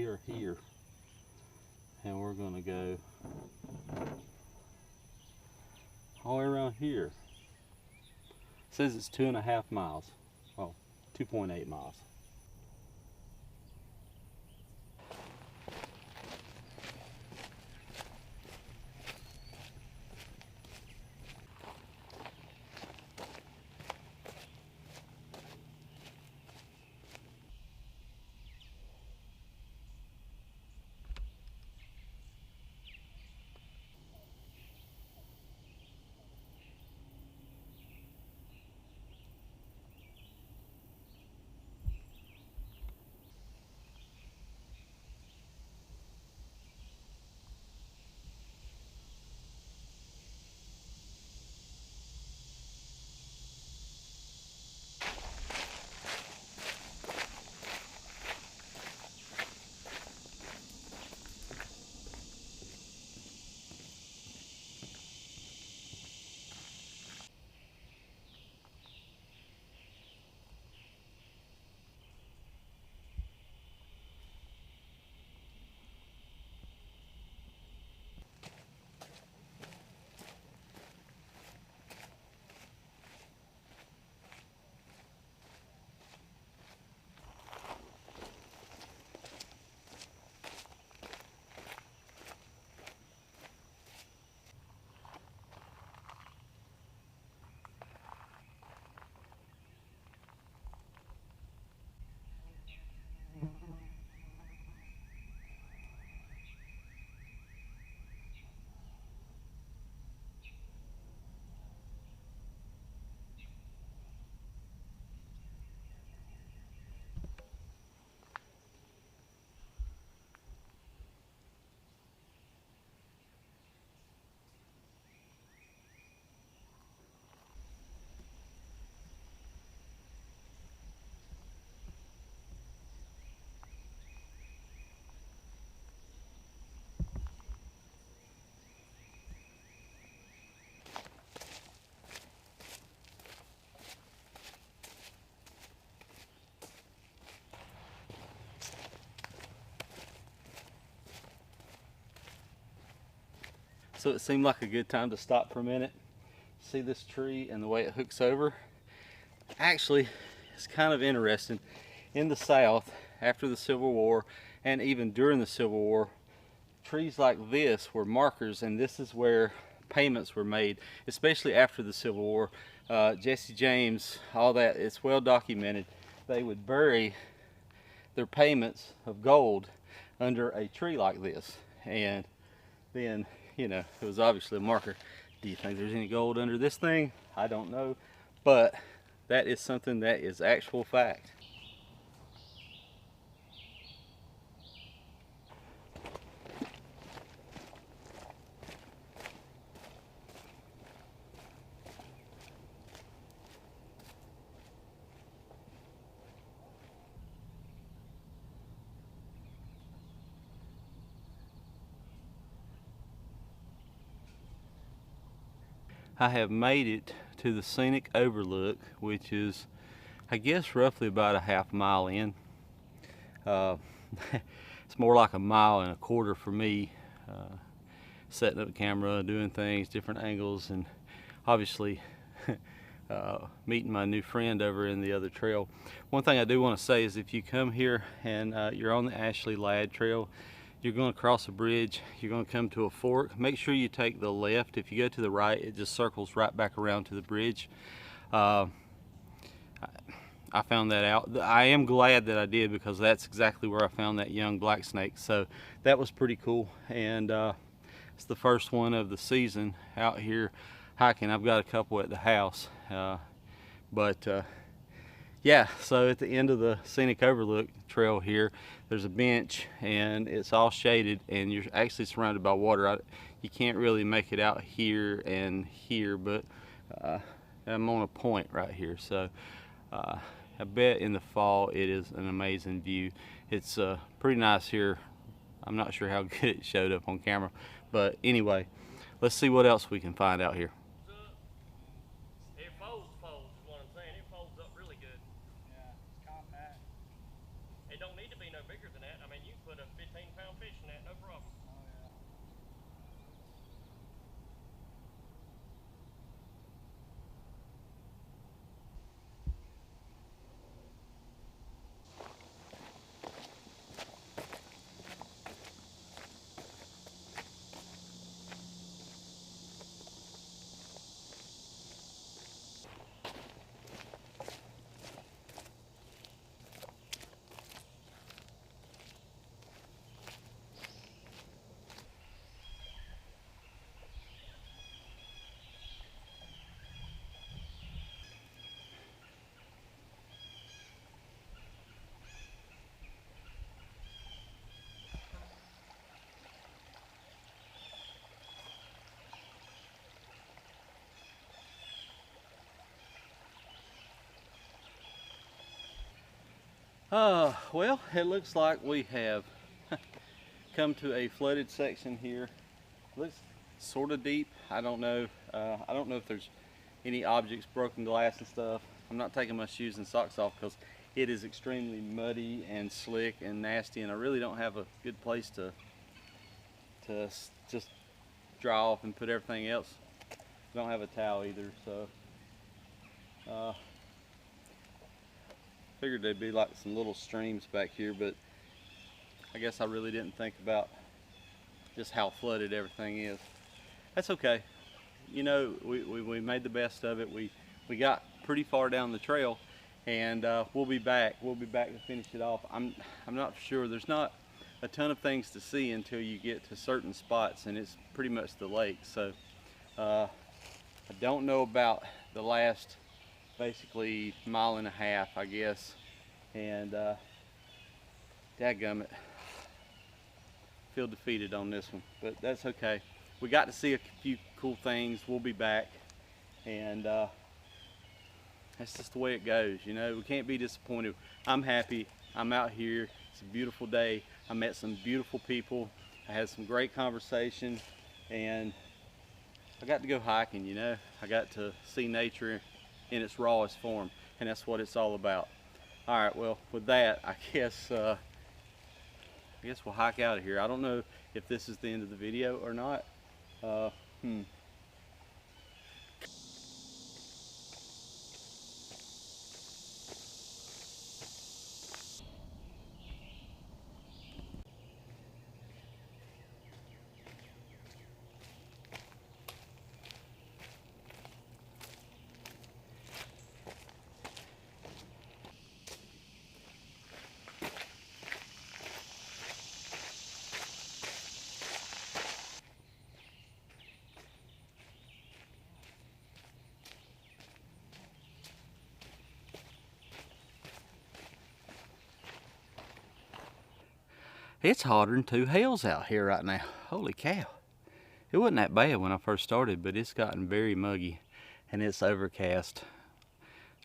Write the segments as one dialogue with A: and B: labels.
A: are here, and we're going to go all the way around here. It says it's 2.5 miles. Well, 2.8 miles. So it seemed like a good time to stop for a minute. See this tree and the way it hooks over? Actually, it's kind of interesting. In the South, after the Civil War, and even during the Civil War, trees like this were markers, and this is where payments were made, especially after the Civil War. Jesse James, all that, it's well documented. They would bury their payments of gold under a tree like this, and then, you know, it was obviously a marker. Do you think there's any gold under this thing? I don't know, but that is something that is actual fact. I have made it to the scenic overlook, which is, I guess, roughly about a half mile in. It's more like a mile and a quarter for me, setting up the camera, doing things, different angles, and obviously meeting my new friend over in the other trail. One thing I do want to say is if you come here and you're on the Ashley Ladd Trail, you're going to cross a bridge, you're going to come to a fork. Make sure you take the left. If you go to the right, it just circles right back around to the bridge. I found that out. I am glad that I did, because that's exactly where I found that young black snake. So that was pretty cool, and it's the first one of the season out here hiking. I've got a couple at the house, yeah, so at the end of the scenic overlook trail here, there's a bench and it's all shaded, and you're actually surrounded by water. You can't really make it out here and here, but I'm on a point right here. So I bet in the fall it is an amazing view. It's pretty nice here. I'm not sure how good it showed up on camera, but anyway, let's see what else we can find out here.
B: It folds is what I'm saying. It folds up really good.
C: Yeah, it's compact.
B: It don't need to be no bigger than that. I mean, you can put a 50
A: Well, it looks like we have come to a flooded section here. Looks sort of deep. I don't know. I don't know if there's any objects, broken glass and stuff. I'm not taking my shoes and socks off because it is extremely muddy and slick and nasty, and I really don't have a good place to just dry off and put everything else. I don't have a towel either, so figured there'd be like some little streams back here, but I guess I really didn't think about just how flooded everything is. That's okay. You know, we made the best of it. We got pretty far down the trail, and we'll be back. We'll be back to finish it off. I'm not sure. There's not a ton of things to see until you get to certain spots, and it's pretty much the lake. So I don't know about the last basically mile and a half, I guess, and dadgummit, feel defeated on this one, but that's okay. We got to see a few cool things. We'll be back, and that's just the way it goes, you know. We can't be disappointed. I'm happy. I'm out here. It's a beautiful day. I met some beautiful people. I had some great conversation, and I got to go hiking, you know. I got to see nature in its rawest form, and that's what it's all about. All right, well, with that, I guess we'll hike out of here. I don't know if this is the end of the video or not. It's hotter than two hells out here right now. Holy cow. It wasn't that bad when I first started, but it's gotten very muggy and it's overcast.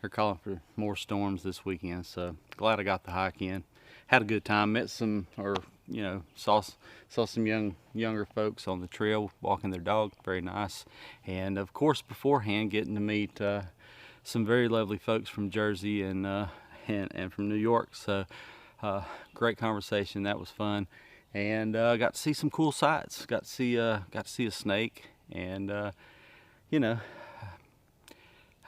A: They're calling for more storms this weekend, so glad I got the hike in. Had a good time, met some, or you know, saw some younger folks on the trail walking their dog, very nice. And of course beforehand getting to meet some very lovely folks from Jersey and from New York. So great conversation. That was fun, and got to see some cool sights. Got to see a snake, and you know,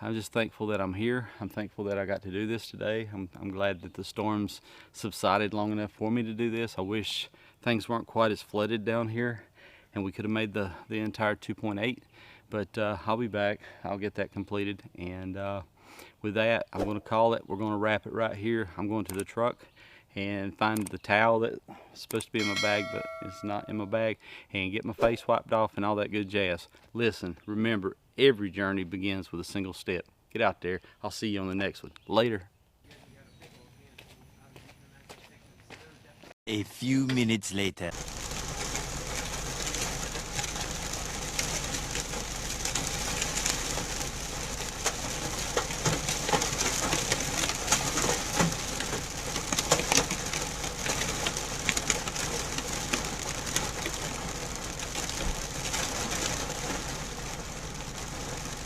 A: I'm just thankful that I'm here. I'm thankful that I got to do this today. I'm glad that the storms subsided long enough for me to do this. I wish things weren't quite as flooded down here, and we could have made the entire 2.8. But I'll be back. I'll get that completed, and with that, I'm going to call it. We're going to wrap it right here. I'm going to the truck and find the towel that's supposed to be in my bag, but it's not in my bag, and get my face wiped off and all that good jazz. Listen, remember, every journey begins with a single step. Get out there. I'll see you on the next one. Later.
C: A few minutes later.